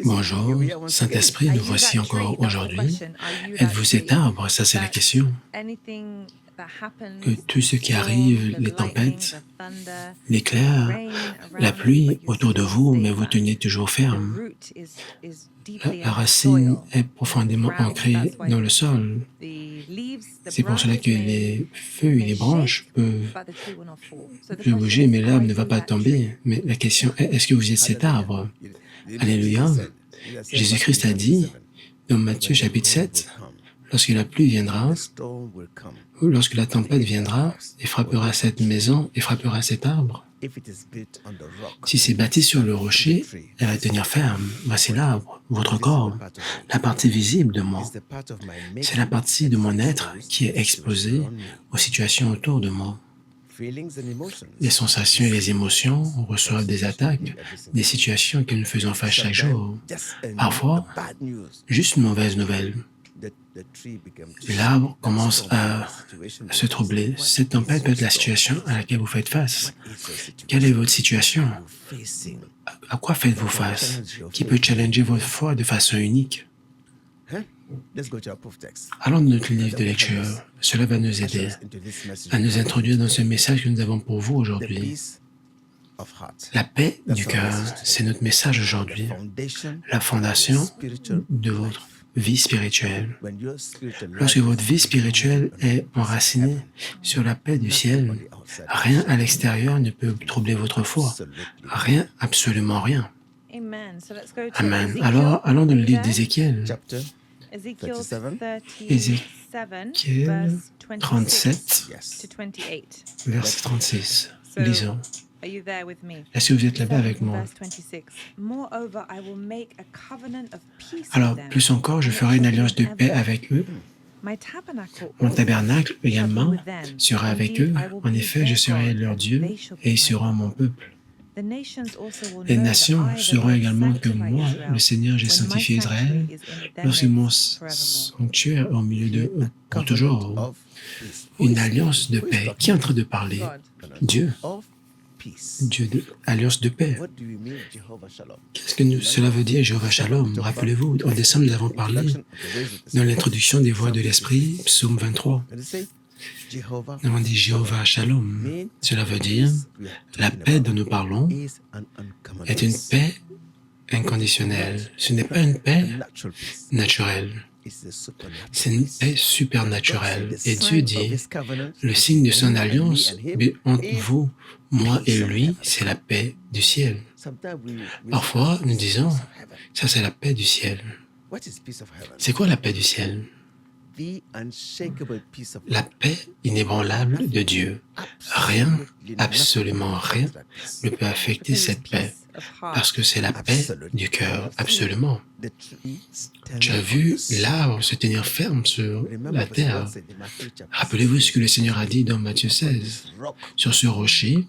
Bonjour, Saint-Esprit, nous voici encore aujourd'hui. Êtes-vous cet arbre? Ça, c'est la question. Que tout ce qui arrive, les tempêtes, l'éclair, la pluie autour de vous, mais vous tenez toujours ferme. La racine est profondément ancrée dans le sol. C'est pour cela que les feuilles, les branches peuvent bouger, mais l'arbre ne va pas tomber. Mais la question est, est-ce que vous êtes cet arbre? Alléluia. Jésus-Christ a dit dans Matthieu chapitre 7, lorsque la pluie viendra, ou lorsque la tempête viendra et frappera cette maison et frappera cet arbre, si c'est bâti sur le rocher, elle va tenir ferme. Voici l'arbre, votre corps, la partie visible de moi. C'est la partie de mon être qui est exposée aux situations autour de moi. Les sensations et les émotions reçoivent des attaques, des situations que nous faisons face chaque jour. Parfois, juste une mauvaise nouvelle. L'arbre commence à se troubler. Cette tempête peut être la situation à laquelle vous faites face. Quelle est votre situation? À quoi faites-vous face? Qui peut challenger votre foi de façon unique? Allons dans notre livre de lecture. Cela va nous aider à nous introduire dans ce message que nous avons pour vous aujourd'hui. La paix du cœur, c'est notre message aujourd'hui. La fondation de votre vie spirituelle. Lorsque votre vie spirituelle est enracinée sur la paix du ciel, rien à l'extérieur ne peut troubler votre foi. Rien, absolument rien. Amen. Alors, allons dans le livre d'Ézéchiel. Ézéchiel 37, verset 36. Lisons. Est-ce que vous êtes là-bas avec moi? Alors, plus encore, je ferai une alliance de paix avec eux. Mon tabernacle également sera avec eux. En effet, je serai leur Dieu et ils seront mon peuple. Les nations sauront également que moi, le Seigneur, j'ai sanctifié Israël lorsque mon sanctuaire est au milieu d'eux pour toujours. Une alliance de paix. Qui est en train de parler? Dieu. Dieu de alliance de paix. Qu'est-ce que cela veut dire, Jéhovah Shalom? Rappelez-vous, en décembre, nous avons parlé dans l'introduction des voix de l'Esprit, psaume 23. Nous avons dit Jéhovah Shalom. Cela veut dire la paix dont nous parlons est une paix inconditionnelle. Ce n'est pas une paix naturelle. C'est une paix supernaturelle. Et Dieu dit, le signe de son alliance entre vous, moi et lui, c'est la paix du ciel. Parfois, nous disons, ça c'est la paix du ciel. C'est quoi la paix du ciel? La paix inébranlable de Dieu. Rien, absolument rien, ne peut affecter cette paix, parce que c'est la paix du cœur, absolument. Tu as vu l'arbre se tenir ferme sur la terre. Rappelez-vous ce que le Seigneur a dit dans Matthieu 16. Sur ce rocher,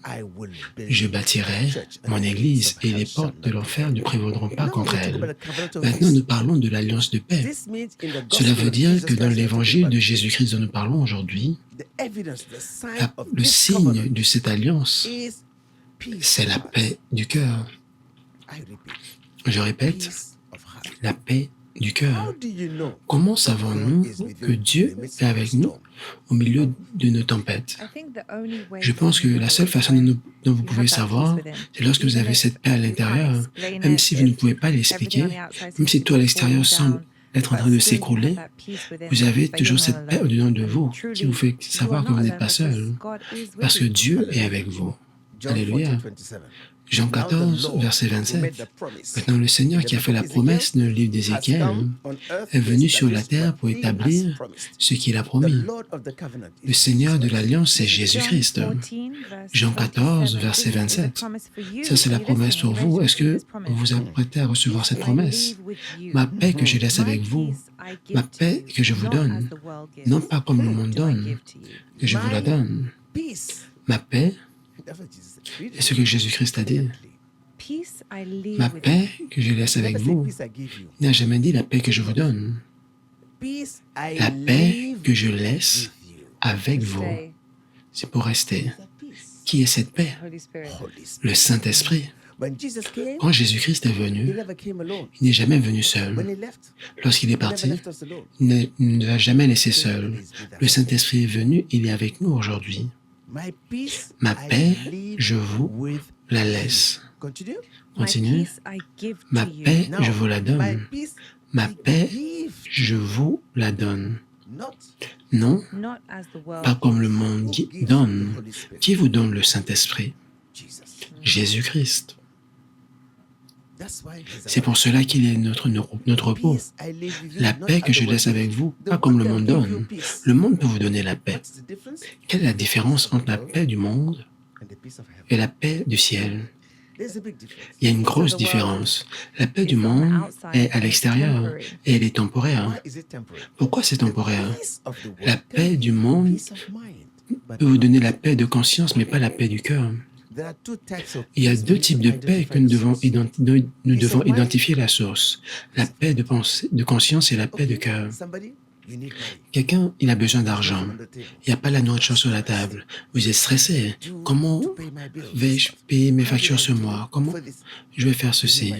je bâtirai mon église et les portes de l'enfer ne prévaudront pas contre elle. Maintenant, nous parlons de l'alliance de paix. Cela veut dire que dans l'évangile de Jésus-Christ dont nous parlons aujourd'hui, le signe de cette alliance, c'est la paix du cœur. Je répète, la paix du cœur. Comment savons-nous que Dieu est avec nous au milieu de nos tempêtes? Je pense que la seule façon dont vous pouvez savoir, c'est lorsque vous avez cette paix à l'intérieur, même si vous ne pouvez pas l'expliquer, même si tout à l'extérieur semble être en train de s'écrouler, vous avez toujours cette paix au-dedans de vous qui vous fait savoir que vous n'êtes pas seul, parce que Dieu est avec vous. Alléluia. Jean 14, verset 27. Maintenant, le Seigneur qui a fait la promesse dans le livre d'Ézéchiel est venu sur la terre pour établir ce qu'il a promis. Le Seigneur de l'Alliance, c'est Jésus-Christ. Jean 14, verset 27. Ça, c'est la promesse pour vous. Est-ce que vous vous apprêtez à recevoir cette promesse? Ma paix que je laisse avec vous, ma paix que je vous donne, non pas comme le monde donne, que je vous la donne. Ma paix, c'est ce que Jésus-Christ a dit. Ma paix que je laisse avec vous. Il n'a jamais dit la paix que je vous donne. La paix que je laisse avec vous, c'est pour rester. Qui est cette paix? Le Saint-Esprit. Quand Jésus-Christ est venu, il n'est jamais venu seul. Lorsqu'il est parti, il ne nous a jamais laissés seuls. Le Saint-Esprit est venu, il est avec nous aujourd'hui. Ma paix, je vous la laisse. Continue. Ma paix, je vous la donne. Ma paix, je vous la donne. Non, pas comme le monde donne. Qui vous donne le Saint-Esprit? Jésus-Christ. C'est pour cela qu'il est notre repos. La paix que je laisse avec vous, pas comme le monde donne. Le monde peut vous donner la paix. Quelle est la différence entre la paix du monde et la paix du ciel? Il y a une grosse différence. La paix du monde est à l'extérieur et elle est temporaire. Pourquoi c'est temporaire? La paix du monde peut vous donner la paix de conscience, mais pas la paix du cœur. Il y a deux types de paix que nous devons identifier la source. La paix de conscience et la paix de cœur. Quelqu'un, il a besoin d'argent. Il n'y a pas la nourriture sur la table. Vous êtes stressé. Comment vais-je payer mes factures ce mois? Comment je vais faire ceci?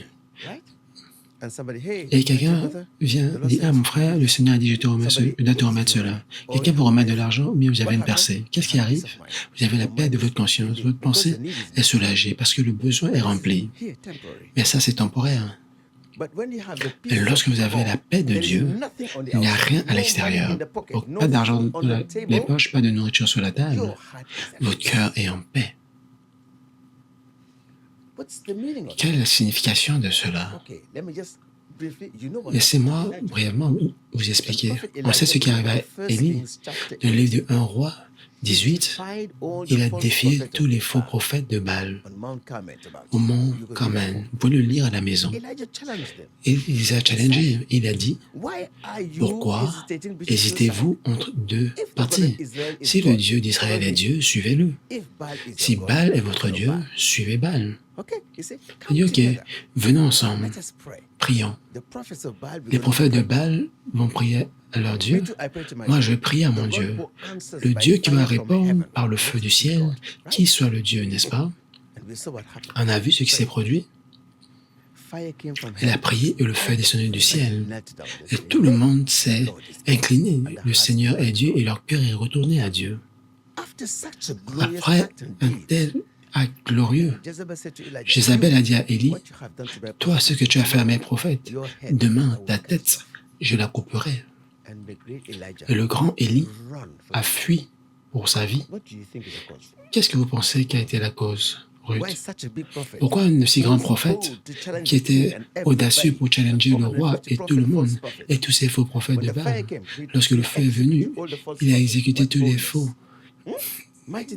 Et quelqu'un vient dire, ah mon frère, le Seigneur a dit, je dois te remettre cela. Quelqu'un vous remet de l'argent, mais vous avez une percée. Qu'est-ce qui arrive? Vous avez la paix de votre conscience. Votre pensée est soulagée parce que le besoin est rempli. Mais ça, c'est temporaire. Et lorsque vous avez la paix de Dieu, il n'y a rien à l'extérieur. Pas d'argent dans les poches, pas de nourriture sur la table. Votre cœur est en paix. Quelle est la signification de cela? Laissez-moi brièvement vous expliquer. On sait ce qui arrive à Élie. Dans le livre de 1 Roi 18, il a défié tous les faux prophètes de Baal au mont Carmel. Vous pouvez le lire à la maison. Et il les a challengés. Il a dit, pourquoi hésitez-vous entre deux partis? Si le Dieu d'Israël est Dieu, suivez-le. Si Baal est votre Dieu, suivez Baal. Il dit, ok, venons ensemble, prions. Les prophètes de Baal vont prier à leur Dieu. Moi, je prie à mon Dieu. Le Dieu qui va répondre par le feu du ciel, qui soit le Dieu, n'est-ce pas? On a vu ce qui s'est produit. Elle a prié et le feu est descendu du ciel. Et tout le monde s'est incliné. Le Seigneur est Dieu et leur cœur est retourné à Dieu. Après un tel acte glorieux, Jézabel a dit à Élie, « Toi, ce que tu as fait à mes prophètes, demain, ta tête, je la couperai. » Et le grand Élie a fui pour sa vie. Qu'est-ce que vous pensez qui a été la cause, Ruth? Pourquoi un si grand prophète qui était audacieux pour challenger le roi et tout le monde et tous ces faux prophètes de Baal, lorsque le feu est venu, il a exécuté tous les faux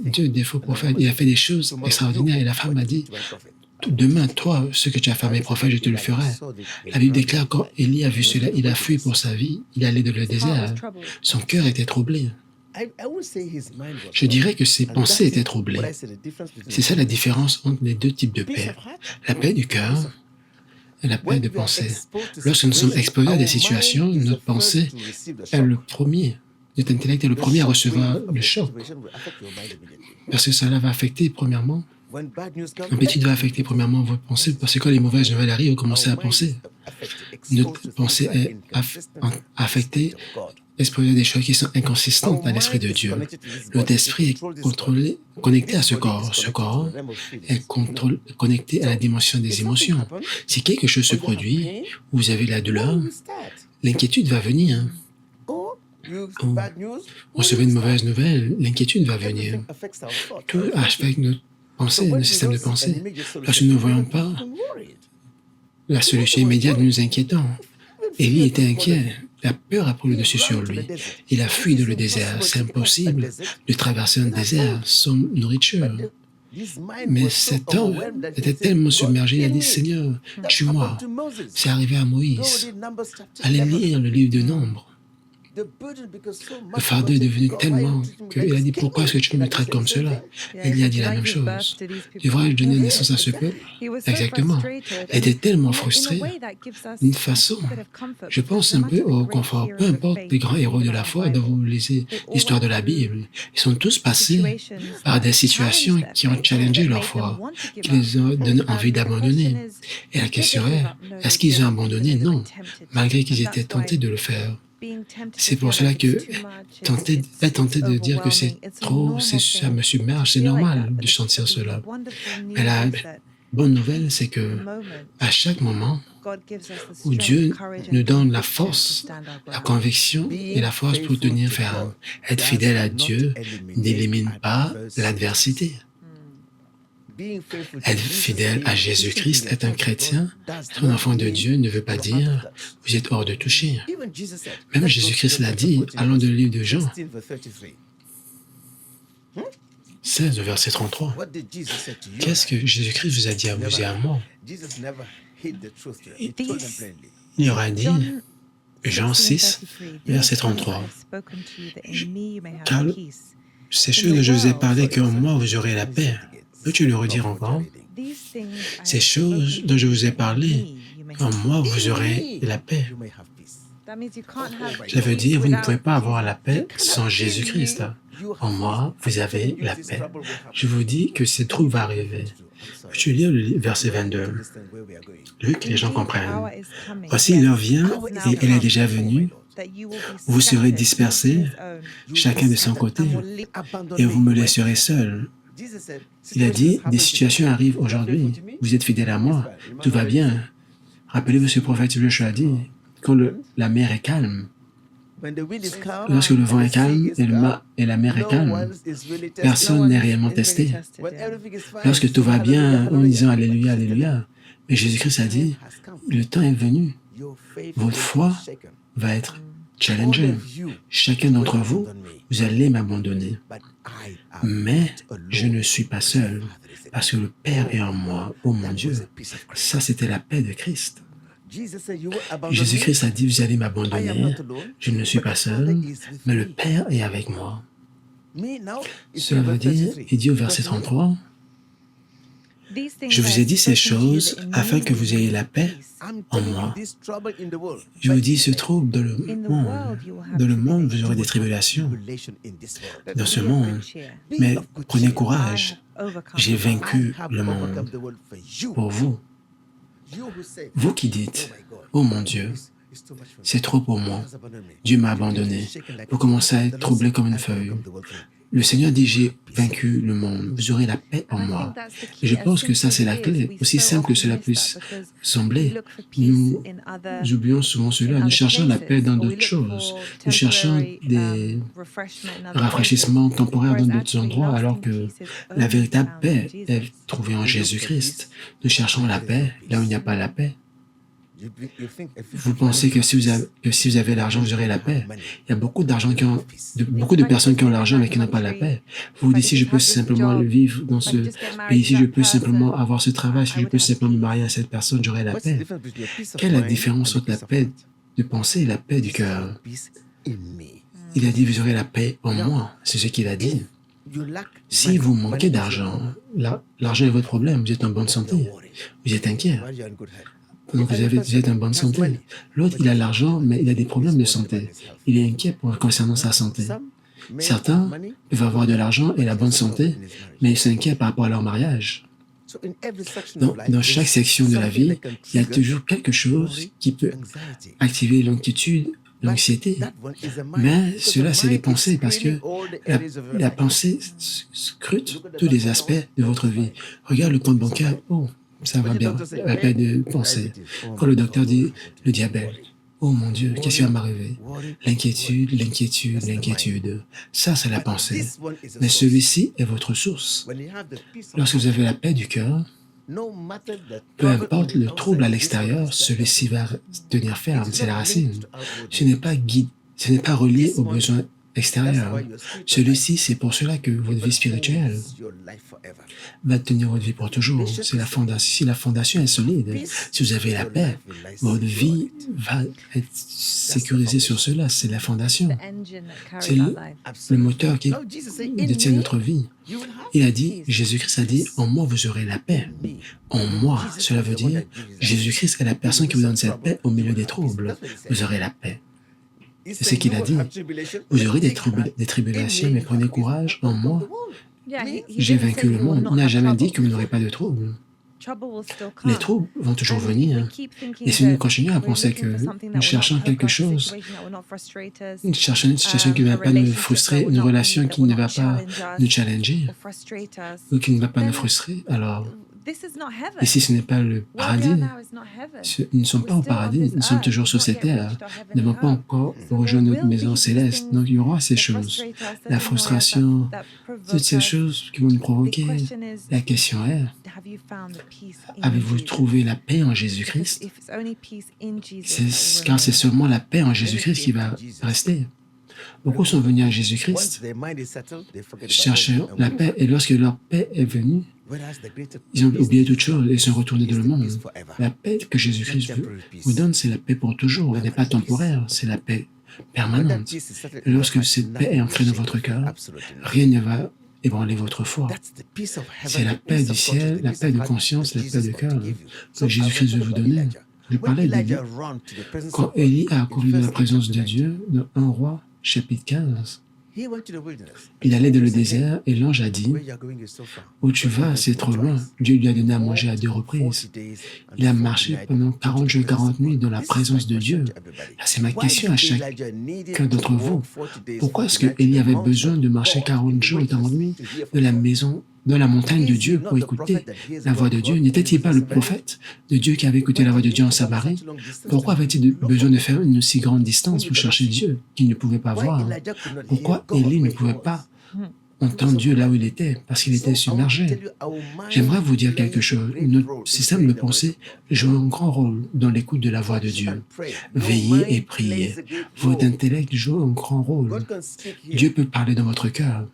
Dieu, des faux prophètes, il a fait des choses extraordinaires et la femme a dit, demain, toi, ce que tu as fait à mes prophètes, je te le ferai. La Bible déclare quand Élie a vu cela, il a fui pour sa vie, il allait dans le désert. Son cœur était troublé. Je dirais que ses pensées étaient troublées. C'est ça la différence entre les deux types de paix. La paix du cœur et la paix de pensée. Lorsque nous sommes exposés à des situations, notre pensée est le premier. Notre intellect est le premier à recevoir le choc. Parce que cela va affecter, premièrement, un petit va affecter, premièrement, votre pensée. Parce que quand les mauvaises nouvelles arrivent, vous commencez à penser. Notre pensée est affectée, exposée à des choses qui sont inconsistantes à l'Esprit de Dieu. Notre esprit est contrôlé, connecté à ce corps. Ce corps est connecté à la dimension des émotions. Si quelque chose se produit, vous avez la douleur, l'inquiétude va venir. Vous recevez une mauvaise nouvelle, l'inquiétude va venir. Tout affecte notre pensée, notre système de pensée. Lorsque nous ne voyons pas la solution immédiate, nous nous inquiétons. Élie était inquiet. La peur a pris le dessus sur lui. Il a fui dans le désert. C'est impossible de traverser un désert sans nourriture. Mais cet homme était tellement submergé, il a dit, Seigneur, tue-moi. C'est arrivé à Moïse. Allez lire le livre de Nombres. Le fardeau est devenu tellement qu'il a dit, pourquoi est-ce que tu me traites comme cela? Il a dit la même chose. Devrais-je donner naissance à ce peuple? Exactement. Il était tellement frustré. D'une façon, je pense un peu au confort. Peu importe les grands héros de la foi, dont vous lisez l'histoire de la Bible, ils sont tous passés par des situations qui ont challengé leur foi, qui les ont donné envie d'abandonner. Et la question est-ce qu'ils ont abandonné? Non, malgré qu'ils étaient tentés de le faire. C'est pour cela que être tenté de dire que c'est trop, ça me submerge, c'est normal de sentir cela. Mais la bonne nouvelle, c'est que à chaque moment où Dieu nous donne la force, la conviction et la force pour tenir ferme, être fidèle à Dieu n'élimine pas l'adversité. Être fidèle à Jésus-Christ, être un chrétien, être un enfant de Dieu ne veut pas dire vous êtes hors de toucher. Même Jésus-Christ l'a dit, allons dans le livre de Jean 16, verset 33. Qu'est-ce que Jésus-Christ vous a dit à vous et à moi? Il aura dit, Jean 6, verset 33, car ces choses dont je vous ai parlé, qu'en moi vous aurez la paix. Peux-tu le redire encore? Ces choses dont je vous ai parlé, en moi vous aurez la paix. Ça veut dire, vous ne pouvez pas avoir la paix sans Jésus-Christ. En moi, vous avez la paix. Je vous dis que ce trouble va arriver. Peux-tu lire le verset 22? Luc, les gens comprennent. Voici, l'heure vient, et elle est déjà venue. Vous serez dispersés, chacun de son côté, et vous me laisserez seul. Il a dit, des situations arrivent aujourd'hui. Vous êtes fidèles à moi, tout va bien. Rappelez-vous ce que le prophète Joshua a dit, quand la mer est calme, lorsque le vent est calme et la mer est calme, personne n'est réellement testé. Lorsque tout va bien, en disant Alléluia, Alléluia, mais Jésus-Christ a dit, le temps est venu, votre foi va être challengée. Chacun d'entre vous, vous allez m'abandonner. Mais je ne suis pas seul, parce que le Père est en moi, oh mon Dieu. Ça, c'était la paix de Christ. Jésus-Christ a dit, vous allez m'abandonner, je ne suis pas seul, mais le Père est avec moi. Cela veut dire, il dit au verset 33, je vous ai dit ces choses afin que vous ayez la paix en moi. Je vous dis, ce trouble dans le monde. Dans le monde, vous aurez des tribulations dans ce monde. Mais prenez courage, j'ai vaincu le monde pour vous. Vous qui dites, oh mon Dieu, c'est trop pour moi, Dieu m'a abandonné, vous commencez à être troublé comme une feuille. Le Seigneur dit, j'ai vaincu le monde, vous aurez la paix en moi. Et je pense que ça, c'est la clé. Aussi simple que cela puisse sembler, nous oublions souvent cela. Nous cherchons la paix dans d'autres choses. Nous cherchons des rafraîchissements temporaires dans d'autres endroits, alors que la véritable paix est trouvée en Jésus-Christ. Nous cherchons la paix là où il n'y a pas la paix. Vous pensez que si vous avez l'argent, vous aurez la paix. Il y a beaucoup de personnes qui ont l'argent mais qui n'ont pas la paix. Vous vous dites, si je peux simplement vivre dans ce pays, si je peux simplement avoir ce travail, si je peux simplement me marier à cette personne, j'aurai la paix. Quelle est la différence entre la paix de pensée et la paix du cœur? Il a dit, vous aurez la paix en moi. C'est ce qu'il a dit. Si vous manquez d'argent, l'argent est votre problème, vous êtes en bonne santé, vous êtes inquiet. Donc vous êtes en bonne santé. L'autre, il a l'argent, mais il a des problèmes de santé. Il est inquiet concernant sa santé. Certains peuvent avoir de l'argent et la bonne santé, mais ils sont inquiets par rapport à leur mariage. Dans chaque section de la vie, il y a toujours quelque chose qui peut activer l'inquiétude, l'anxiété. Mais cela, c'est les pensées, parce que la pensée scrute tous les aspects de votre vie. Regarde le compte bancaire, oh, ça va bien, la paix de penser. Quand le docteur dit le diabète, oh mon Dieu, qu'est-ce qui va m'arriver? L'inquiétude, l'inquiétude, l'inquiétude. Ça, c'est la pensée. Mais celui-ci est votre source. Lorsque vous avez la paix du cœur, peu importe le trouble à l'extérieur, celui-ci va tenir ferme, c'est la racine. Ce n'est pas relié aux besoins extérieur. Celui-ci, c'est pour cela que votre vie spirituelle va tenir votre vie pour toujours. C'est la fondation. Si la fondation est solide, si vous avez la paix, votre vie va être sécurisée sur cela. C'est la fondation. C'est le moteur qui détient notre vie. Il a dit, Jésus-Christ a dit, en moi vous aurez la paix. En moi, cela veut dire, Jésus-Christ est la personne qui vous donne cette paix au milieu des troubles. Vous aurez la paix. C'est ce qu'il a dit. Vous aurez des tribulations, mais prenez courage, en moi, j'ai vaincu le monde. Il n'a jamais dit que vous n'aurez pas de troubles. Les troubles vont toujours venir. Et si nous continuons à penser que nous cherchons quelque chose, nous cherchons une situation qui ne va pas nous frustrer, une relation qui ne va pas nous challenger, ou qui ne va pas nous frustrer, alors ici, ce n'est pas le paradis. Nous ne sommes pas au paradis, nous sommes toujours sur cette terre. Nous n'avons pas encore rejoint notre maison céleste. Donc, il y aura ces choses. La frustration, toutes ces choses qui vont nous provoquer. La question est, avez-vous trouvé la paix en Jésus-Christ? Car c'est seulement la paix en Jésus-Christ qui va rester. Beaucoup sont venus à Jésus-Christ, cherchant la paix, et lorsque leur paix est venue, ils ont oublié toute chose et ils sont retournés dans le monde. La paix que Jésus-Christ vous donne, c'est la paix pour toujours. Elle n'est pas temporaire, c'est la paix permanente. Et lorsque cette paix est ancrée dans votre cœur, rien ne va ébranler votre foi. C'est la paix du ciel, la paix de conscience, la paix de cœur que Jésus-Christ veut vous donner. Je parlais d'Élie. Quand Élie a couru dans la présence de Dieu, dans 1 Roi, chapitre 15, il allait dans le désert et l'ange a dit, « Où tu vas, c'est trop loin. » Dieu lui a donné à manger à 2 reprises. Il a marché pendant 40 jours et 40 nuits dans la présence de Dieu. C'est ma question à chacun d'entre vous. Pourquoi est-ce que Élie avait besoin de marcher 40 jours et 40 nuits de la maison, dans la montagne de Dieu pour écouter la voix de Dieu? N'était-il pas le prophète de Dieu qui avait écouté la voix de Dieu en Samarie? Pourquoi avait-il besoin de faire une aussi grande distance pour chercher Dieu qu'il ne pouvait pas voir? Pourquoi Élie ne pouvait pas entendre Dieu là où il était? Parce qu'il était submergé. J'aimerais vous dire quelque chose. Notre système de pensée joue un grand rôle dans l'écoute de la voix de Dieu. Veillez et priez. Votre intellect joue un grand rôle. Dieu peut parler dans votre cœur.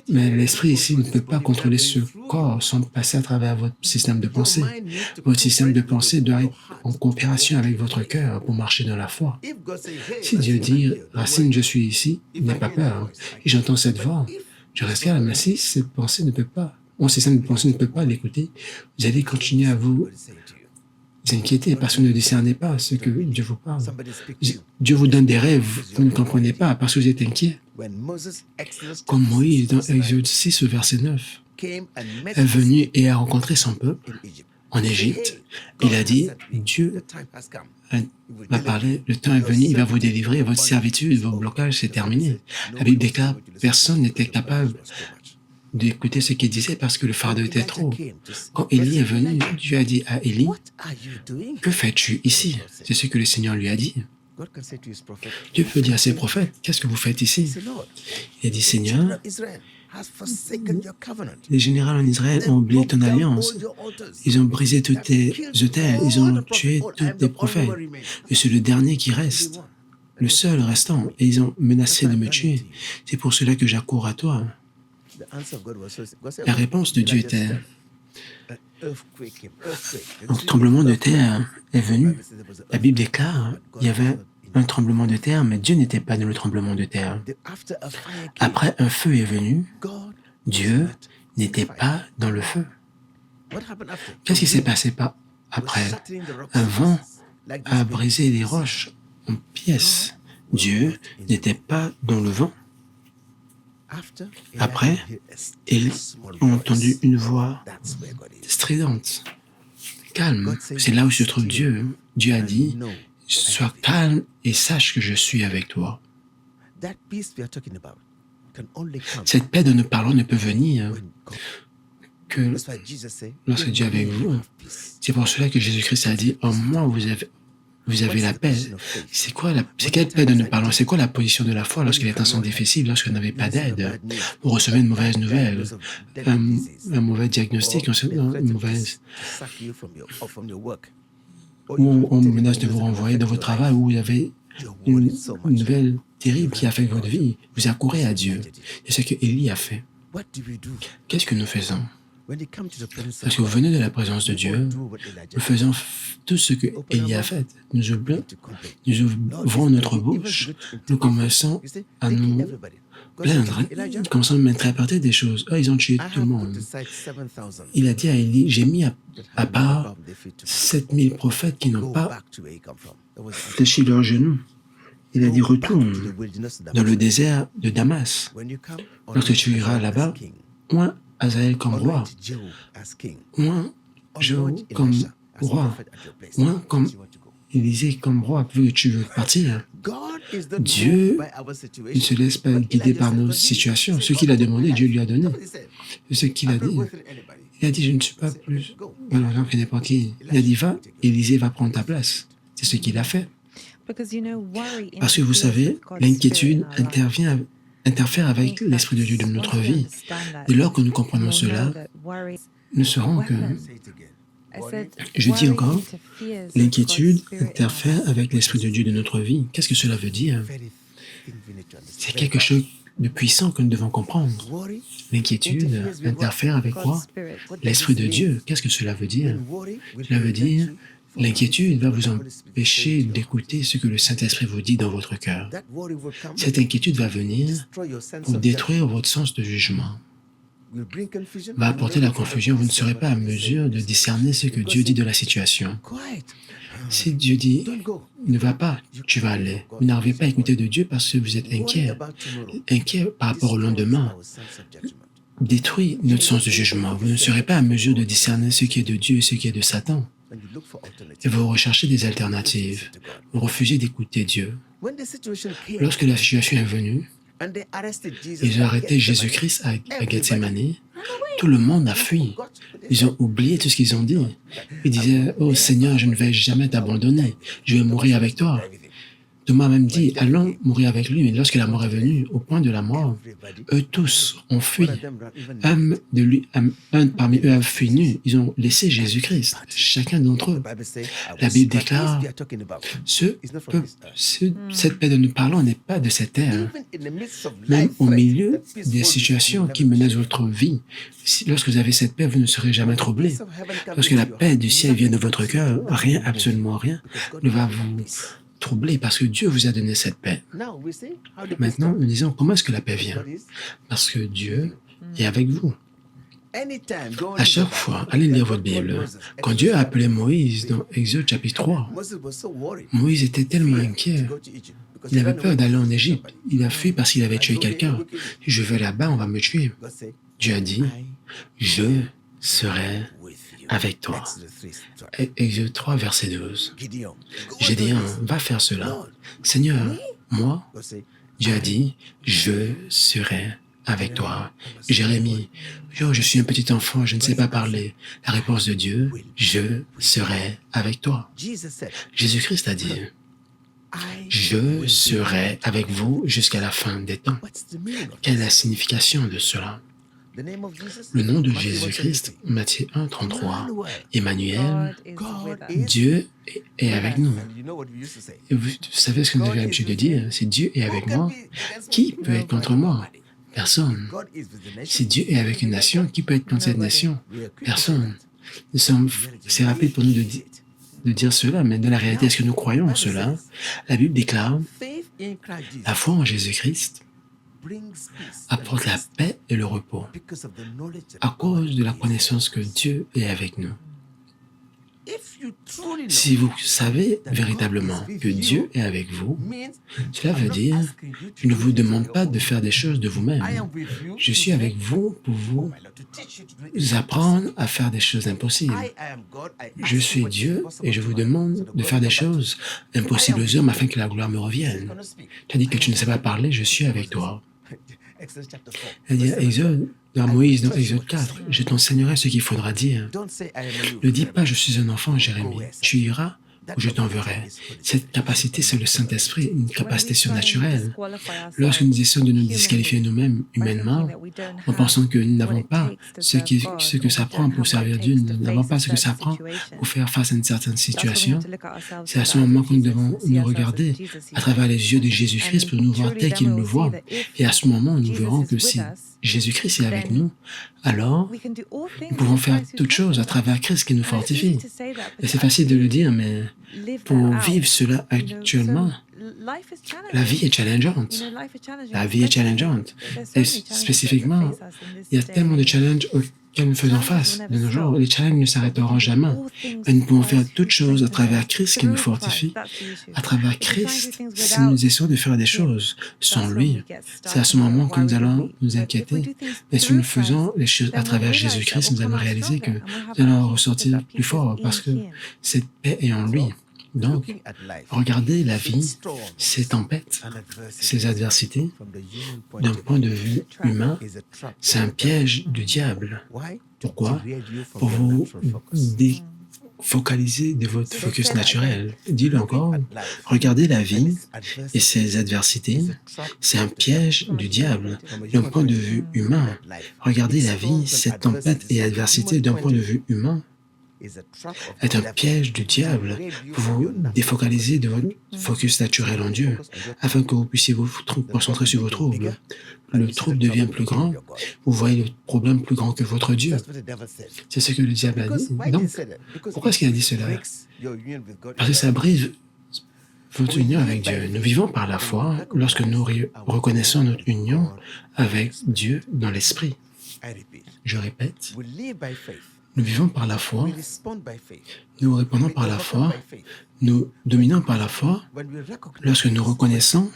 Mais l'esprit ici ne peut pas contrôler ce corps sans passer à travers votre système de pensée. Votre système de pensée doit être en coopération avec votre cœur pour marcher dans la foi. Si Dieu dit, Racine, je suis ici, n'aie pas peur. Et j'entends cette voix. Je reste calme, mais si cette pensée ne peut pas, mon système de pensée ne peut pas l'écouter, vous allez continuer à vous inquiéter parce que vous ne discernez pas ce que Dieu vous parle. Dieu vous donne des rêves, vous ne comprenez pas parce que vous êtes inquiet. Comme Moïse dans Exode 6, verset 9, est venu et a rencontré son peuple en Égypte. Il a dit, Dieu m'a parlé, le temps est venu, il va vous délivrer, votre servitude, vos blocages, c'est terminé. La Bible déclare, personne n'était capable d'écouter ce qu'il disait parce que le fardeau était trop. Quand Élie est venu, Dieu a dit à Élie, que fais-tu ici? C'est ce que le Seigneur lui a dit. Dieu peut dire à ses prophètes, qu'est-ce que vous faites ici? Il a dit, Seigneur, les généraux en Israël ont oublié ton alliance. Ils ont brisé tous tes autels, ils ont tué tous tes prophètes. Et c'est le dernier qui reste, le seul restant, et ils ont menacé de me tuer. C'est pour cela que j'accours à toi. La réponse de Dieu était, un tremblement de terre est venu. La Bible déclare, il y avait un tremblement de terre, mais Dieu n'était pas dans le tremblement de terre. Après, un feu est venu. Dieu n'était pas dans le feu. Qu'est-ce qui s'est passé après? Un vent a brisé les roches en pièces. Dieu n'était pas dans le vent. Après, ils ont entendu une voix stridente, calme. C'est là où se trouve Dieu. Dieu a dit, sois calme et sache que je suis avec toi. Cette paix dont nous parlons ne peut venir que lorsque Dieu est avec vous. C'est pour cela que Jésus-Christ a dit, en moi vous avez la paix. C'est quelle paix dont nous parlons? C'est quoi la position de la foi lorsqu'il est un temps difficile, lorsque vous n'avez pas d'aide? Vous recevez une mauvaise nouvelle, un mauvais diagnostic, une mauvaise... Ou on menace de vous renvoyer dans votre travail, ou vous avez une nouvelle terrible qui affecte votre vie, vous accourez à Dieu. C'est ce que Élie a fait. Qu'est-ce que nous faisons? Lorsque vous venez de la présence de Dieu, nous faisons tout ce que Élie a fait. Nous ouvrons notre bouche, nous commençons à nous plaindre, nous commençons à m'interpréter des choses. Ah, ils ont tué tout le monde. Il a dit à Élie, j'ai mis à part 7000 prophètes qui n'ont pas fléchi leurs genoux. Il a dit, retourne dans le désert de Damas. Lorsque tu iras là-bas, moi, Azaël comme roi, moi, Jéhu comme roi, moi, comme Élisée comme roi, vu que tu veux partir. Dieu ne se laisse pas guider par nos situations. Ce qu'il a demandé, Dieu lui a donné. C'est ce qu'il a dit. Il a dit, je ne suis pas plus malheureux que n'importe qui. Il a dit, va, Élisée va prendre ta place. C'est ce qu'il a fait. Parce que vous savez, l'inquiétude interfère avec l'Esprit de Dieu de notre vie. Dès lors que nous comprenons cela, nous saurons que, je dis encore, l'inquiétude interfère avec l'Esprit de Dieu de notre vie. Qu'est-ce que cela veut dire? C'est quelque chose de puissant que nous devons comprendre. L'inquiétude interfère avec quoi? L'Esprit de Dieu. Qu'est-ce que cela veut dire? Cela veut dire l'inquiétude va vous empêcher d'écouter ce que le Saint-Esprit vous dit dans votre cœur. Cette inquiétude va venir pour détruire votre sens de jugement, va apporter la confusion. Vous ne serez pas à mesure de discerner ce que Dieu dit de la situation. Si Dieu dit, ne va pas, tu vas aller. Vous n'arrivez pas à écouter de Dieu parce que vous êtes inquiet par rapport au lendemain. Détruit notre sens de jugement. Vous ne serez pas à mesure de discerner ce qui est de Dieu et ce qui est de Satan. Et vous recherchez des alternatives. Vous refusez d'écouter Dieu. Lorsque la situation est venue, ils ont arrêté Jésus-Christ à Gethsémani. Tout le monde a fui. Ils ont oublié tout ce qu'ils ont dit. Ils disaient, « Oh Seigneur, je ne vais jamais t'abandonner. Je vais mourir avec toi. » Thomas a même dit, « Allons mourir avec lui. » Mais lorsque la mort est venue, au point de la mort, eux tous ont fui. Un parmi eux a fui nu. Ils ont laissé Jésus-Christ, chacun d'entre eux. La Bible déclare, cette paix dont nous parlons n'est pas de cette terre. Même au milieu des situations qui menacent votre vie, lorsque vous avez cette paix, vous ne serez jamais troublé. Lorsque la paix du ciel vient de votre cœur, rien, absolument rien, ne va vous troubler parce que Dieu vous a donné cette paix. Maintenant, nous disons, comment est-ce que la paix vient? Parce que Dieu est avec vous. À chaque fois, allez lire votre Bible. Quand Dieu a appelé Moïse dans Exode chapitre 3, Moïse était tellement inquiet. Il avait peur d'aller en Égypte. Il a fui parce qu'il avait tué quelqu'un. Je vais là-bas, on va me tuer. Dieu a dit, je serai avec toi. Exode 3, verset 12. Gédéon, va faire cela. Seigneur, moi, Dieu a dit, je serai avec toi. Jérémie, je suis un petit enfant, je ne sais pas parler. La réponse de Dieu, je serai avec toi. Jésus-Christ a dit, je serai avec vous jusqu'à la fin des temps. Quelle est la signification de cela? Le nom de Jésus-Christ, Matthieu 1, 33, Emmanuel, Dieu est avec nous. Et vous savez ce que nous avons l'habitude de dire? Si Dieu est avec moi, qui peut être contre moi? Personne. Si Dieu est avec une nation, qui peut être contre cette nation? Personne. C'est rapide pour nous de dire cela, mais dans la réalité, est-ce que nous croyons en cela? La Bible déclare, la foi en Jésus-Christ apporte la paix et le repos à cause de la connaissance que Dieu est avec nous. Si vous savez véritablement que Dieu est avec vous, cela veut dire, je ne vous demande pas de faire des choses de vous-même. Je suis avec vous pour vous apprendre à faire des choses impossibles. Je suis Dieu et je vous demande de faire des choses impossibles aux hommes afin que la gloire me revienne. Tu as dit que tu ne sais pas parler, je suis avec toi. Il dit à Exode, dans Moïse, dans Exode 4, je t'enseignerai ce qu'il faudra dire. Ne dis pas, je suis un enfant, Jérémie. Tu iras où je t'enverrai. Cette capacité, c'est le Saint-Esprit, une capacité surnaturelle. Lorsque nous essayons de nous disqualifier nous-mêmes humainement, en pensant que nous n'avons pas ce que ça prend pour servir Dieu, nous n'avons pas ce que ça prend pour faire face à une certaine situation, c'est à ce moment que nous devons nous regarder à travers les yeux de Jésus-Christ pour nous voir tel qu'il nous voit. Et à ce moment, nous verrons que si Jésus-Christ est avec nous, alors nous pouvons faire toutes choses à travers Christ qui nous fortifie. Et c'est facile de le dire, mais pour vivre cela actuellement, la vie est challengeante. La vie est challengeante. Et spécifiquement, il y a tellement de challenges auxquels nous faisons face de nos jours. Les challenges ne s'arrêteront jamais. Mais nous pouvons faire toutes choses à travers Christ qui nous fortifie. À travers Christ, si nous essayons de faire des choses sans lui, c'est à ce moment que nous allons nous inquiéter. Mais si nous faisons les choses à travers Jésus-Christ, nous allons réaliser que nous allons ressortir plus fort parce que cette paix est en lui. Donc, regardez la vie, ces tempêtes, ces adversités, d'un point de vue humain, c'est un piège du diable. Pourquoi? Pour vous défocaliser de votre focus naturel. Dis-le encore, regardez la vie et ses adversités, c'est un piège du diable. D'un point de vue humain, regardez la vie, cette tempête et adversité d'un point de vue humain, est un piège du diable pour vous défocaliser de votre focus naturel en Dieu, afin que vous puissiez vous concentrer sur vos troubles. Le trouble devient plus grand, vous voyez le problème plus grand que votre Dieu. C'est ce que le diable a dit. Donc, pourquoi est-ce qu'il a dit cela? Parce que ça brise votre union avec Dieu. Nous vivons par la foi lorsque nous reconnaissons notre union avec Dieu dans l'esprit. Je répète, nous vivons par la foi, nous répondons par la foi, nous dominons par la foi lorsque nous reconnaissons,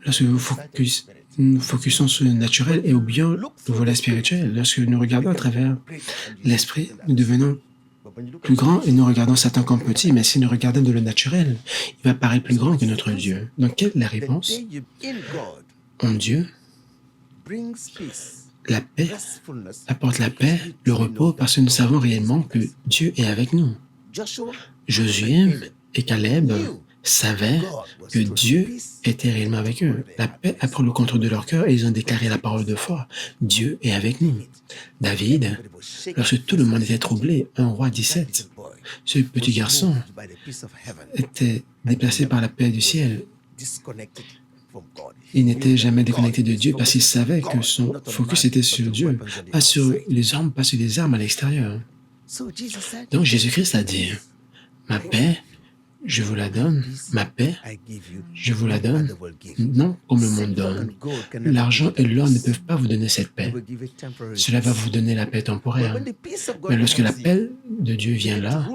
lorsque nous focusons sur le naturel et oublions le volet spirituel. Lorsque nous regardons à travers l'esprit, nous devenons plus grands et nous regardons Satan comme petit, mais si nous regardons de le naturel, il va paraître plus grand que notre Dieu. Donc, quelle est la réponse? En Dieu, la paix apporte la paix, le repos, parce que nous savons réellement que Dieu est avec nous. Josué et Caleb savaient que Dieu était réellement avec eux. La paix a pris le contrôle de leur cœur et ils ont déclaré la parole de foi. Dieu est avec nous. David, lorsque tout le monde était troublé, 1 Roi 17, ce petit garçon était déplacé par la paix du ciel. Il n'était jamais déconnecté de Dieu parce qu'il savait que son focus était sur Dieu, pas sur les hommes, pas sur les armes à l'extérieur. Donc Jésus-Christ a dit, ma paix, je vous la donne, ma paix, je vous la donne, non comme le monde donne. L'argent et l'or ne peuvent pas vous donner cette paix. Cela va vous donner la paix temporaire. Mais lorsque la paix de Dieu vient là,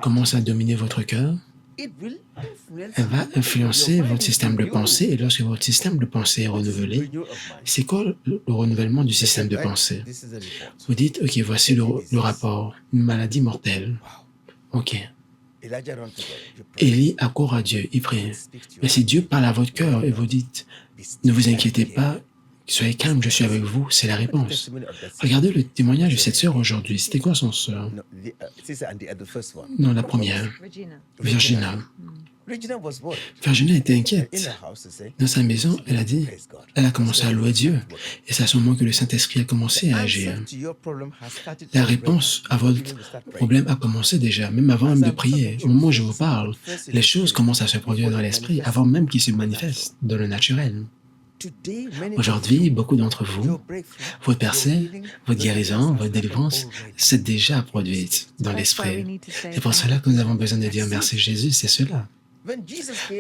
commence à dominer votre cœur, elle va influencer votre système de pensée et lorsque votre système de pensée est renouvelé, c'est quoi le renouvellement du système de pensée? Vous dites, ok, voici le rapport, une maladie mortelle. Ok. Élie accourt à Dieu, il prie. Mais si Dieu parle à votre cœur et vous dites, ne vous inquiétez pas, soyez calme, je suis avec vous, c'est la réponse. Regardez le témoignage de cette sœur aujourd'hui. C'était quoi son sœur? Non, la première, Virginia. Virginia était inquiète. Dans sa maison, elle a commencé à louer Dieu. Et c'est à ce moment que le Saint-Esprit a commencé à agir. La réponse à votre problème a commencé déjà, même avant même de prier. Au moment où je vous parle, les choses commencent à se produire dans l'esprit, avant même qu'ils se manifestent dans le naturel. Aujourd'hui, beaucoup d'entre vous, votre percée, votre guérison, votre délivrance s'est déjà produite dans l'esprit. C'est pour cela que nous avons besoin de dire merci Jésus, c'est cela.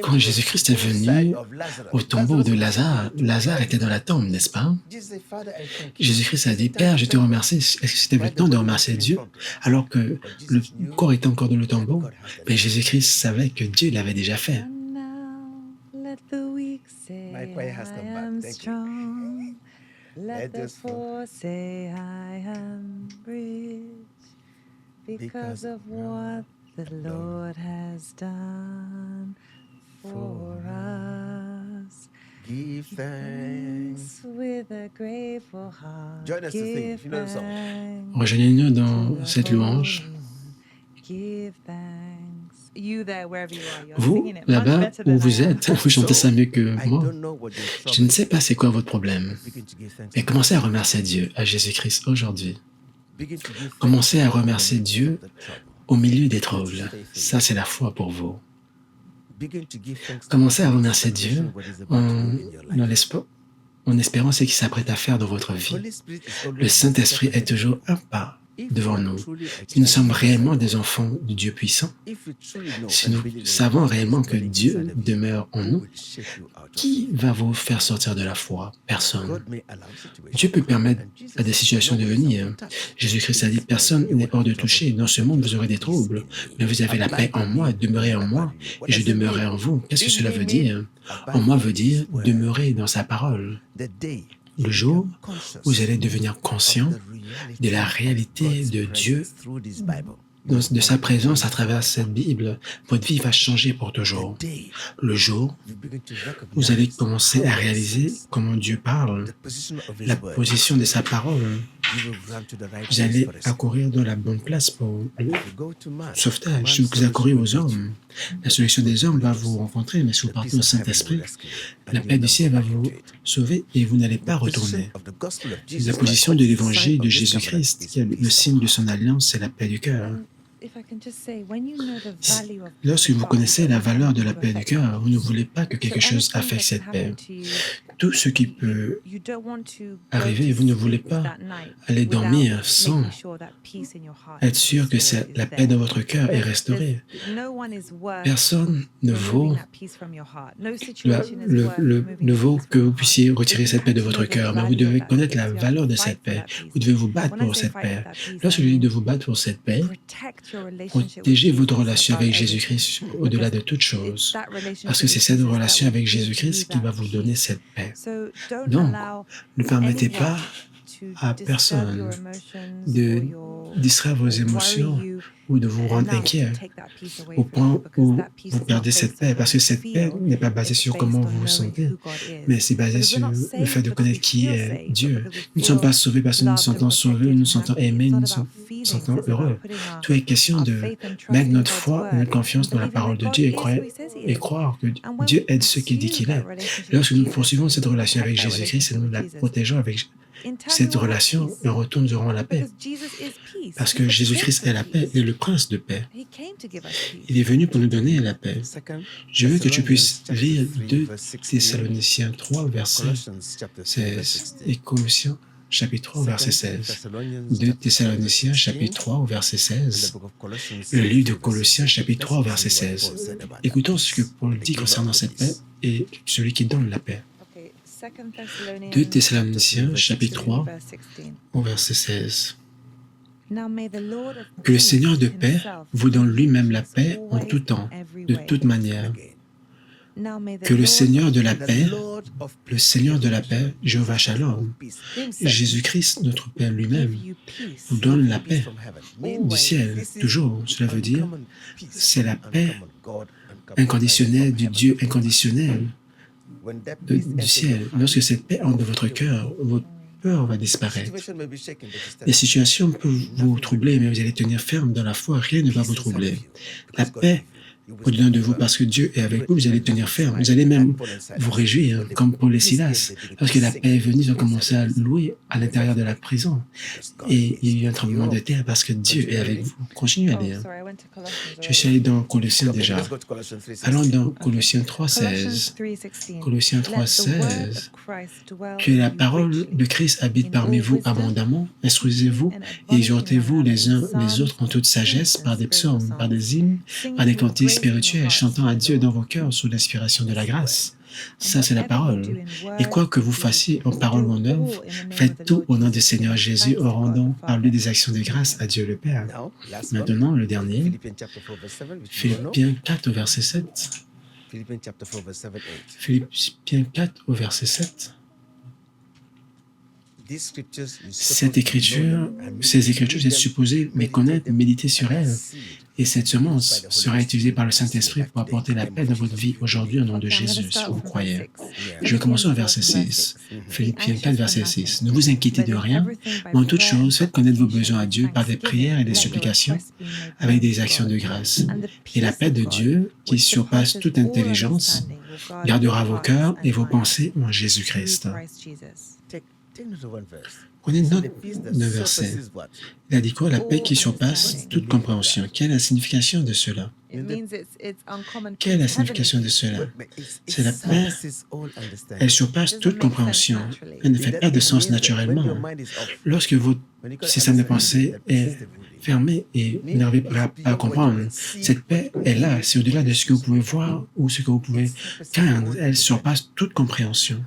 Quand Jésus-Christ est venu au tombeau de Lazare, Lazare était dans la tombe, n'est-ce pas? Jésus-Christ a dit, Père, je te remercie. Est-ce que c'était le temps de remercier Dieu alors que le corps était encore dans le tombeau? Mais Jésus-Christ savait que Dieu l'avait déjà fait. My choir has come back. Thank you. Let the poor say I am rich because of what the Lord has done for us. Give thanks with a grateful heart. Join us to sing. You know the song. Rejoignez-nous dans cette louange. Give thanks Vous, là-bas où vous êtes, vous chantez ça mieux que moi. Je ne sais pas c'est quoi votre problème, mais commencez à remercier Dieu, à Jésus-Christ aujourd'hui. Commencez à remercier Dieu au milieu des troubles. Ça, c'est la foi pour vous. Commencez à remercier Dieu dans l'espoir, en espérant ce qu'il s'apprête à faire dans votre vie. Le Saint-Esprit est toujours un pas devant nous. Si nous sommes réellement des enfants du Dieu puissant, si nous savons réellement que Dieu demeure en nous, qui va vous faire sortir de la foi? Personne. Dieu peut permettre à des situations de venir. Jésus-Christ a dit, personne n'est hors de toucher. Dans ce monde, vous aurez des troubles, mais vous avez la paix en moi, demeurez en moi, et je demeurerai en vous. Qu'est-ce que cela veut dire? En moi veut dire demeurer dans sa parole. Le jour où vous allez devenir conscient de la réalité de Dieu, de sa présence à travers cette Bible, votre vie va changer pour toujours. Le jour où vous allez commencer à réaliser comment Dieu parle, la position de sa parole, vous allez accourir dans la bonne place pour le sauvetage. Si vous accourez aux hommes, la solution des hommes va vous rencontrer, mais si vous partez au Saint-Esprit, la paix du ciel va vous sauver et vous n'allez pas retourner. La position de l'évangile de Jésus-Christ, qui est le signe de son alliance, c'est la paix du cœur. Lorsque vous connaissez la valeur de la paix du cœur, vous ne voulez pas que quelque chose affecte cette paix. Tout ce qui peut arriver, vous ne voulez pas aller dormir sans être sûr que la paix dans votre cœur est restaurée. Personne ne vaut que vous puissiez retirer cette paix de votre cœur, mais vous devez connaître la valeur de cette paix. Vous devez vous battre pour cette paix. Lorsque je dis de vous battre pour cette paix, protégez votre relation avec Jésus-Christ au-delà de toute chose, parce que c'est cette relation avec Jésus-Christ qui va vous donner cette paix. Donc, ne permettez pas à personne de distraire vos émotions ou de vous rendre inquiet au point où vous perdez cette paix, parce que cette paix n'est pas basée sur comment vous vous sentez, mais c'est basé sur le fait de connaître qui est Dieu. Nous ne sommes pas sauvés parce que nous nous sentons sauvés, nous nous sentons aimés, nous nous sentons heureux. Tout est question de mettre notre foi et notre confiance dans la parole de Dieu et croire que Dieu aide ceux qu'il dit qu'il est. Lorsque nous poursuivons cette relation avec Jésus-Christ et nous la protégeons avec cette relation, nous retournerons à la paix. Parce que Jésus-Christ est la paix, il est le prince de paix. Il est venu pour nous donner la paix. Je veux que tu puisses lire 2 Thessaloniciens 3, verset 16 et Colossiens chapitre 3, verset 16. 2 Thessaloniciens chapitre 3, verset 16. Le livre de Colossiens chapitre 3, verset 16. Écoutons ce que Paul dit concernant cette paix et celui qui donne la paix. 2 Thessaloniciens chapitre 3, au verset 16. Que le Seigneur de paix vous donne lui-même la paix en tout temps, de toute manière. Que le Seigneur de la paix, Jéhovah Shalom, Jésus-Christ, notre Père lui-même, vous donne la paix du ciel, toujours. Cela veut dire, c'est la paix inconditionnelle du Dieu inconditionnel du ciel. Lorsque cette paix entre dans votre cœur, votre peur va disparaître. Les situations peuvent vous troubler, mais vous allez tenir ferme dans la foi, rien ne va vous troubler. La paix au-dedans de vous, parce que Dieu est avec vous, vous allez tenir ferme. Vous allez même vous réjouir, comme Paul et Silas. Lorsque la paix est venue, ils ont commencé à louer à l'intérieur de la prison. Et il y a eu un tremblement de terre parce que Dieu est avec vous. Continuez à lire. Je suis allé dans Colossiens déjà. Allons dans Colossiens 3,16. Colossiens 3,16. Que la parole de Christ habite parmi vous abondamment. Instruisez-vous et exhortez-vous les uns les autres en toute sagesse par des psaumes, par des hymnes, par des cantiques spirituels, chantant à Dieu dans vos cœurs sous l'inspiration de la grâce. Ça, c'est la parole. Et quoi que vous fassiez en parole ou en œuvre, faites tout au nom du Seigneur Jésus, en rendant par lui des actions de grâce à Dieu le Père. Maintenant, le dernier, Philippiens 4 au verset 7. Philippiens 4 au verset 7. Ces écritures, vous êtes supposés les connaître, méditer sur elles Et cette semence sera utilisée par le Saint-Esprit pour apporter la paix dans votre vie aujourd'hui au nom de Okay, I'm going to Jésus, si start vous off from verse croyez. 6. Je vais commencer au Philippians 4 verset from verse 6. 6. Be Philippiens 4, anxious for verset 6. nothing, Ne vous inquiétez but de in rien, everything by mais en toute prayer and chose, faites connaître vos supplication besoins à with Dieu par des prières et thanksgiving. des Let your supplications requests be made avec known des to actions God. de grâce. And the Et la peace paix of de God, Dieu, qui which surpasse surpasses toute all intelligence, understanding, will guard your gardera vos hearts cœurs et and vos minds pensées en through Jésus-Christ. Christ Jesus. Prenez note d'un verset. Il a dit quoi? La paix qui surpasse toute compréhension. Quelle est la signification de cela? It means it's uncommon. Quelle est la It's heavenly signification de peace. cela? C'est la paix, elle surpasse It doesn't toute make sense compréhension. naturally. Elle ne fait pas de sens naturellement. Lorsque votre système de pensée est fermé et vous n'arrivez pas à comprendre, cette paix est là, c'est au-delà de ce que vous pouvez voir ou ce que vous pouvez craindre. Elle surpasse toute compréhension.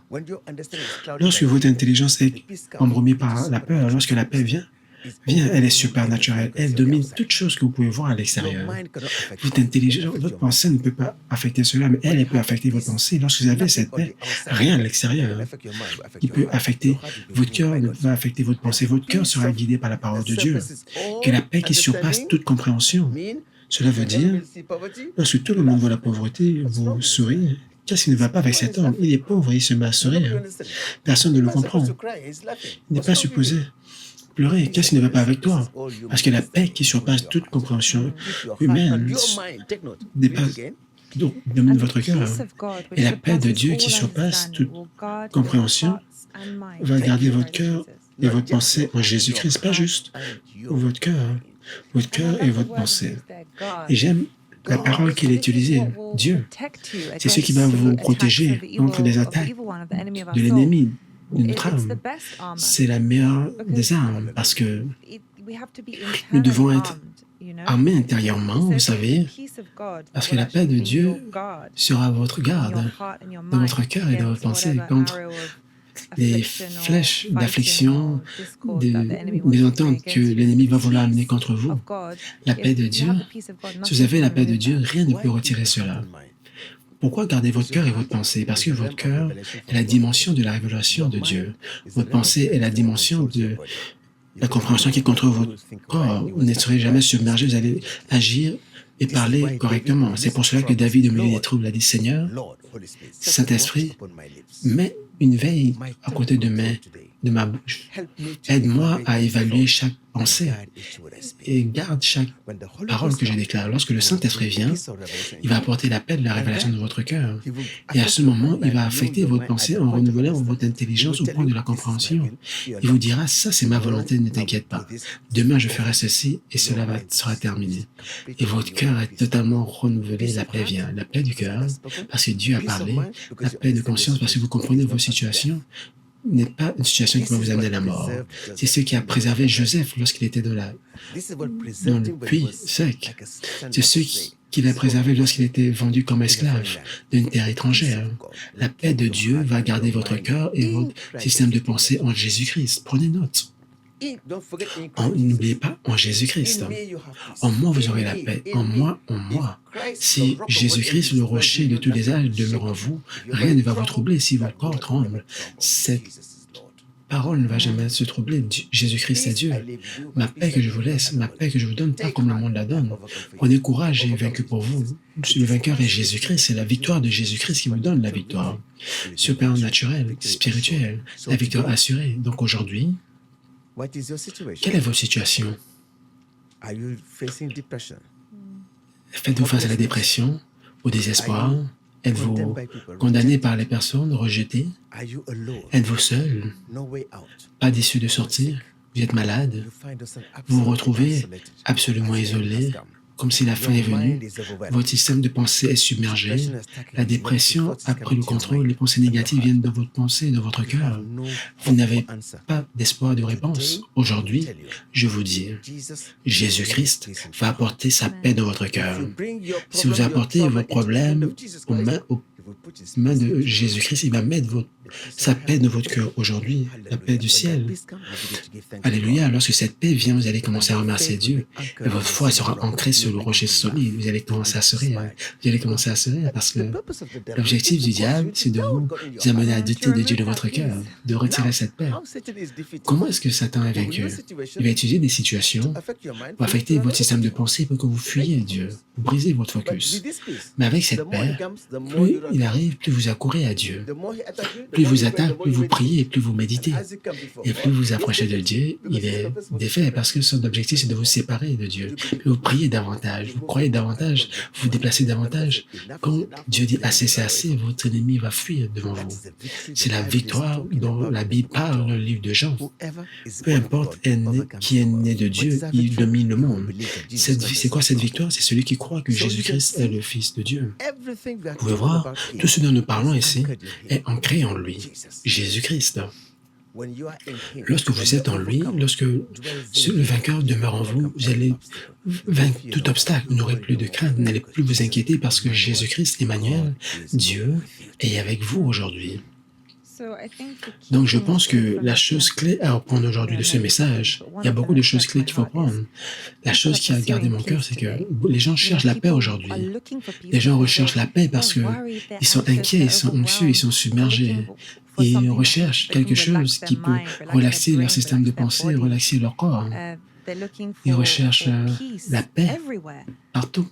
Lorsque votre intelligence est embrumée par la peur, lorsque la paix vient, elle est supernaturelle. Elle domine toute chose que vous pouvez voir à l'extérieur. Votre intelligence, votre pensée ne peut pas affecter cela, mais elle peut affecter votre pensée. Lorsque vous avez cette paix, rien à l'extérieur qui peut affecter votre cœur, ne peut pas affecter votre pensée. Votre cœur sera guidé par la parole de Dieu. Que la paix qui surpasse toute compréhension. Cela veut dire, lorsque tout le monde voit la pauvreté, vous souriez. Qu'est-ce qui ne va pas avec cet homme? Il est pauvre et il se met à sourire. Personne ne le comprend. Il n'est pas supposé pleurer. Qu'est-ce qui ne va pas avec toi? Parce que la paix qui surpasse toute compréhension humaine dépasse, donc, domine votre cœur. Et la paix de Dieu qui surpasse toute compréhension va garder votre cœur et votre pensée en Jésus-Christ, pas juste votre cœur et votre pensée. Et j'aime la parole qu'il a utilisée, Dieu. C'est ce qui va vous protéger contre les attaques de l'ennemi de notre âme. C'est la meilleure des armes parce que nous devons être armés intérieurement, vous savez, parce que la paix de Dieu sera votre garde dans votre cœur et dans votre pensée contre les flèches d'affliction, de mésentente que l'ennemi va vouloir amener contre vous. La paix de Dieu, si vous avez la paix de Dieu, rien ne peut retirer cela. Pourquoi garder votre cœur et votre pensée? Parce que votre cœur est la dimension de la révélation de Dieu. Votre pensée est la dimension de la compréhension qui contrôle votre corps. Vous ne serez jamais submergé, vous allez agir et parler correctement. C'est pour cela que David, au milieu des troubles, a dit, Seigneur, Saint-Esprit, mets une veille à côté de ma bouche. Aide-moi à évaluer chaque pensée et garde chaque parole que je déclare. Lorsque le Saint-Esprit vient, il va apporter la paix de la révélation de votre cœur. Et à ce moment, il va affecter votre pensée en renouvelant votre intelligence au point de la compréhension. Il vous dira, ça c'est ma volonté, ne t'inquiète pas. Demain, je ferai ceci et cela sera terminé. Et votre cœur est totalement renouvelé, la paix vient. La paix du cœur, parce que Dieu a parlé, la paix de conscience, parce que vous comprenez vos situations, n'est pas une situation qui va vous amener à la mort. C'est ce qui a préservé Joseph lorsqu'il était dans le puits sec. C'est ce qui l'a préservé lorsqu'il était vendu comme esclave d'une terre étrangère. La paix de Dieu va garder votre cœur et votre système de pensée en Jésus-Christ. Prenez note. N'oubliez pas, en Jésus-Christ. En moi, vous aurez la paix. En moi, en moi. Si Jésus-Christ, le rocher de tous les âges, demeure en vous, rien ne va vous troubler si votre corps tremble. Cette parole ne va jamais se troubler. Jésus-Christ est Dieu. Ma paix que je vous laisse, ma paix que je vous donne, pas comme le monde la donne. Prenez courage, j'ai vaincu pour vous. Le vainqueur est Jésus-Christ. C'est la victoire de Jésus-Christ qui vous donne la victoire. Supernaturelle, spirituelle, la victoire assurée. Donc aujourd'hui, quelle est votre situation? Faites-vous face à la dépression, au désespoir? Êtes-vous condamné par les personnes, rejeté? Êtes-vous seul? Pas d'issue de sortir? Vous êtes malade? Vous vous retrouvez absolument isolé, comme si la fin est venue. Votre système de pensée est submergé. La dépression a pris le contrôle. Les pensées négatives viennent de votre pensée, de votre cœur. Vous n'avez pas d'espoir de réponse. Aujourd'hui, je vous dis, Jésus-Christ va apporter sa paix dans votre cœur. Si vous apportez vos problèmes aux mains de Jésus-Christ, il va mettre sa paix dans votre cœur aujourd'hui, la paix du ciel. Alléluia, lorsque cette paix vient, vous allez commencer à remercier Dieu. Et votre foi sera ancrée sur le rocher solide. Vous allez commencer à sourire. Vous allez commencer à sourire parce que l'objectif du diable, c'est de vous amener à douter de Dieu de votre cœur, de retirer cette paix. Comment est-ce que Satan est vaincu? Il va utiliser des situations pour affecter votre système de pensée pour que vous fuyiez Dieu, vous brisez votre focus. Mais avec cette paix, plus il arrive, plus vous accourez à Dieu. Plus il vous attaque, plus vous priez, plus vous méditez. Et plus vous approchez de Dieu, il est défait parce que son objectif, c'est de vous séparer de Dieu. Plus vous priez davantage, vous croyez davantage, vous vous déplacez davantage. Quand Dieu dit assez, c'est assez, votre ennemi va fuir devant vous. C'est la victoire dont la Bible parle dans le livre de Jean. Peu importe qui est né de Dieu, il domine le monde. C'est quoi cette victoire? C'est celui qui croit que Jésus-Christ est le Fils de Dieu. Vous pouvez voir, tout ce dont nous parlons ici est ancré en lui, Jésus-Christ. Lorsque vous êtes en lui, lorsque le vainqueur demeure en vous, vous allez vaincre tout obstacle, vous n'aurez plus de crainte, vous n'allez plus vous inquiéter parce que Jésus-Christ, Emmanuel, Dieu, est avec vous aujourd'hui. Donc, je pense que la chose clé à reprendre aujourd'hui de ce message, il y a beaucoup de choses clés qu'il faut prendre. La chose qui a gardé mon cœur, c'est que les gens cherchent la paix aujourd'hui. Les gens recherchent la paix parce qu'ils sont inquiets, ils sont anxieux, ils sont submergés. Ils recherchent quelque chose qui peut relaxer leur système de pensée, relaxer leur corps. Ils recherchent la paix partout.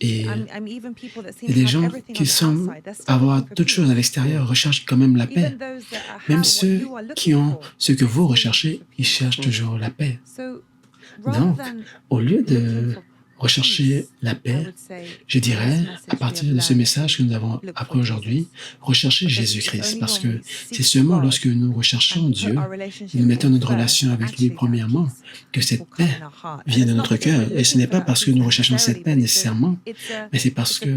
Et il y a des gens qui semblent avoir toutes choses à l'extérieur, recherchent quand même la paix. Même ceux qui ont ce que vous recherchez, ils cherchent toujours la paix. Donc, au lieu de rechercher la paix, je dirais, à partir de ce message que nous avons appris aujourd'hui, rechercher Jésus-Christ, parce que c'est seulement lorsque nous recherchons Dieu, nous mettons notre relation avec lui premièrement, que cette paix vient de notre cœur. Et ce n'est pas parce que nous recherchons cette paix nécessairement, mais c'est parce que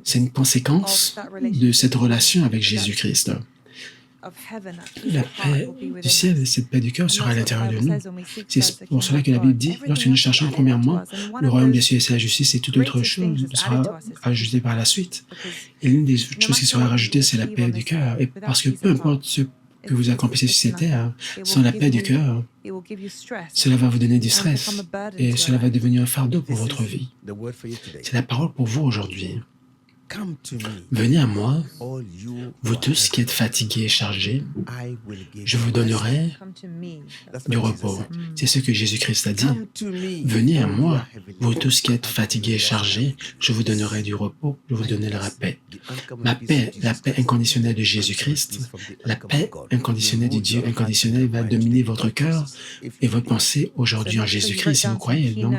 c'est une conséquence de cette relation avec Jésus-Christ. La paix du ciel et cette paix du cœur sera à l'intérieur de nous. C'est pour cela que la Bible dit, lorsque nous cherchons premièrement le royaume des cieux et sa justice, et toute autre chose sera ajoutée par la suite. Et l'une des choses qui sera rajoutée, c'est la paix du cœur. Et parce que peu importe ce que vous accomplissez sur cette terre, sans la paix du cœur, cela va vous donner du stress et cela va devenir un fardeau pour votre vie. C'est la parole pour vous aujourd'hui. Venez à moi, vous tous qui êtes fatigués et chargés, je vous donnerai du repos. C'est ce que Jésus-Christ a dit. Venez à moi, vous tous qui êtes fatigués et chargés, je vous donnerai du repos, je vous donnerai la paix. Ma paix, la paix inconditionnelle de Jésus-Christ, la paix inconditionnelle du Dieu inconditionnel va dominer votre cœur et votre pensée aujourd'hui en Jésus-Christ, si vous croyez. Donc,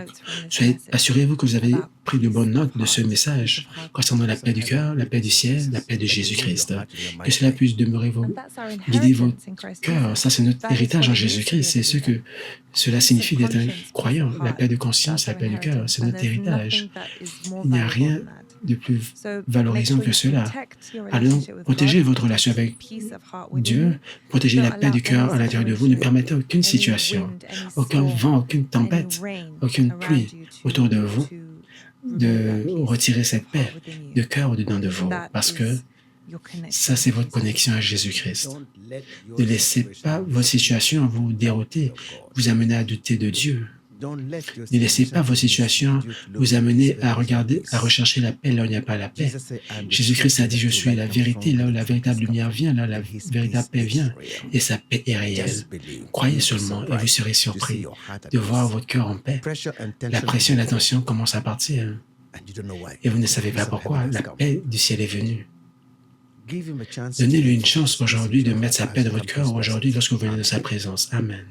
assurez-vous que vous avez pris de bonnes notes de ce message concernant la paix du cœur, la paix du ciel, la paix de Jésus-Christ. Que cela puisse demeurer guider votre cœur. Ça, c'est notre héritage en Jésus-Christ. C'est ce que cela signifie d'être un croyant. La paix de conscience, la paix du cœur, c'est notre héritage. Il n'y a rien de plus valorisant que cela. Alors, protégez votre relation avec Dieu, protégez la paix du cœur à l'intérieur de vous, ne permettez aucune situation, aucun vent, aucune tempête, aucune pluie autour de vous de retirer cette paix de cœur au-dedans de vous, parce que ça, c'est votre connexion à Jésus-Christ. Ne laissez pas votre situation vous dérouter, vous amener à douter de Dieu. Ne laissez pas vos situations vous amener à rechercher la paix là où il n'y a pas la paix. Jésus-Christ a dit, je suis la vérité, là où la véritable lumière vient, là où la véritable paix vient, et sa paix est réelle. Croyez seulement et vous serez surpris de voir votre cœur en paix. La pression et la tension commencent à partir, et vous ne savez pas pourquoi. La paix du ciel est venue. Donnez-lui une chance aujourd'hui de mettre sa paix dans votre cœur aujourd'hui lorsque vous venez de sa présence. Amen.